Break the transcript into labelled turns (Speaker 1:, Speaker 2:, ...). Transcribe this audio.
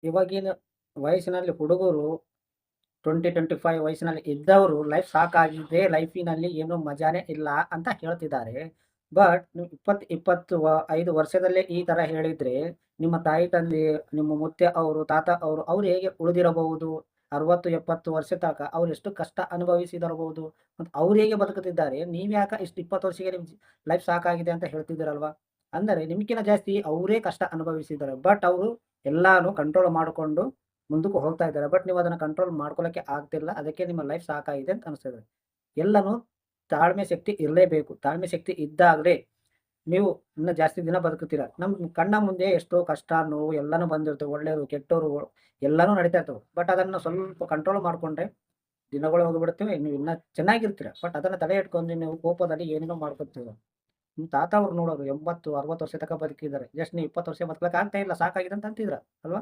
Speaker 1: ಇವಾಗಿನ ವಯಸ್ಸಿನಲ್ಲಿ ಹುಡುಗರು 20-25 ವಯಸ್ಸಿನಲ್ಲಿ ಇದ್ದವರು ಲೈಫ್ ಸಾಕಾಗಿದೆ, ಲೈಫಿನಲ್ಲಿ ಏನು ಮಜಾನೇ ಇಲ್ಲ ಅಂತ ಹೇಳ್ತಿದ್ದಾರೆ. ಬಟ್ ನೀವು 25 ವರ್ಷದಲ್ಲೇ ಈ ಥರ ಹೇಳಿದ್ರೆ, ನಿಮ್ಮ ತಾಯಿ ತಂದೆ, ನಿಮ್ಮ ಮುತ್ಯ ಅವರು, ತಾತ ಅವರು, ಅವ್ರು ಹೇಗೆ ಉಳಿದಿರಬಹುದು? 60, 70 ವರ್ಷ ತನಕ ಅವ್ರು ಎಷ್ಟು ಕಷ್ಟ ಅನುಭವಿಸಿದಿರಬಹುದು? ಮತ್ತು ಅವ್ರು ಹೇಗೆ ಬದುಕುತ್ತಿದ್ದಾರೆ? ನೀವ್ಯಾಕೆ ಇಷ್ಟು 20 ವರ್ಷಕ್ಕೆ ನಿಮ್ ಲೈಫ್ ಸಾಕಾಗಿದೆ ಅಂತ ಹೇಳ್ತಿದ್ದೀರಲ್ವಾ? ಅಂದರೆ ನಿಮ್ಕಿಂತ ಜಾಸ್ತಿ ಅವರೇ ಕಷ್ಟ ಅನುಭವಿಸಿದ್ದಾರೆ. ಬಟ್ ಅವರು ಎಲ್ಲಾನು ಕಂಟ್ರೋಲ್ ಮಾಡಿಕೊಂಡು ಮುಂದಕ್ಕೆ ಹೋಗ್ತಾ ಇದ್ದಾರೆ. ಬಟ್ ನೀವು ಅದನ್ನ ಕಂಟ್ರೋಲ್ ಮಾಡ್ಕೊಳ್ಳಕ್ಕೆ ಆಗ್ತಿಲ್ಲ. ಅದಕ್ಕೆ ನಿಮ್ಮ ಲೈಫ್ ಸಾಕಾಗಿದೆ ಅಂತ ಅನಿಸ್ತಿದೆ. ಎಲ್ಲನೂ ತಾಳ್ಮೆ ಶಕ್ತಿ ಇರಲೇಬೇಕು. ತಾಳ್ಮೆ ಶಕ್ತಿ ಇದ್ದಾಗಲೇ ನೀವು ಇನ್ನು ಜಾಸ್ತಿ ದಿನ ಬದುಕುತ್ತೀರ. ನಮ್ಮ ಕಣ್ಣ ಮುಂದೆ ಎಷ್ಟೋ ಕಷ್ಟ, ನೋವು ಎಲ್ಲಾನು ಬಂದಿರ್ತವೆ. ಒಳ್ಳೆಯವರು, ಕೆಟ್ಟವರು ಎಲ್ಲಾನು ನಡೀತಾ ಇರ್ತವೆ. ಬಟ್ ಅದನ್ನ ಸ್ವಲ್ಪ ಕಂಟ್ರೋಲ್ ಮಾಡ್ಕೊಂಡ್ರೆ ದಿನಗಳು ಹೋಗಿಬಿಡುತ್ತವೆ. ನೀವು ಇನ್ನ ಚೆನ್ನಾಗಿರ್ತೀರ. ಬಟ್ ಅದನ್ನ ತಡೆ ಇಟ್ಕೊಂಡು ನೀವು ಕೋಪದಲ್ಲಿ ಏನೇನೋ ಮಾಡ್ಕೊತೀರ. ನಿಮ್ಮ ತಾತ ಅವ್ರು ನೋಡೋರು 80, 60 ವರ್ಷ ತನಕ ಬದುಕಿದ್ದಾರೆ. ಜಸ್ಟ್ ನೀವು 20 ವರ್ಷ ಬದುಕಲಿಕ್ಕೆ ಆಗ್ತಾ ಇಲ್ಲ, ಸಾಕಾಗಿದೆ ಅಂತ ಅಂತಿದ್ರ ಅಲ್ವಾ?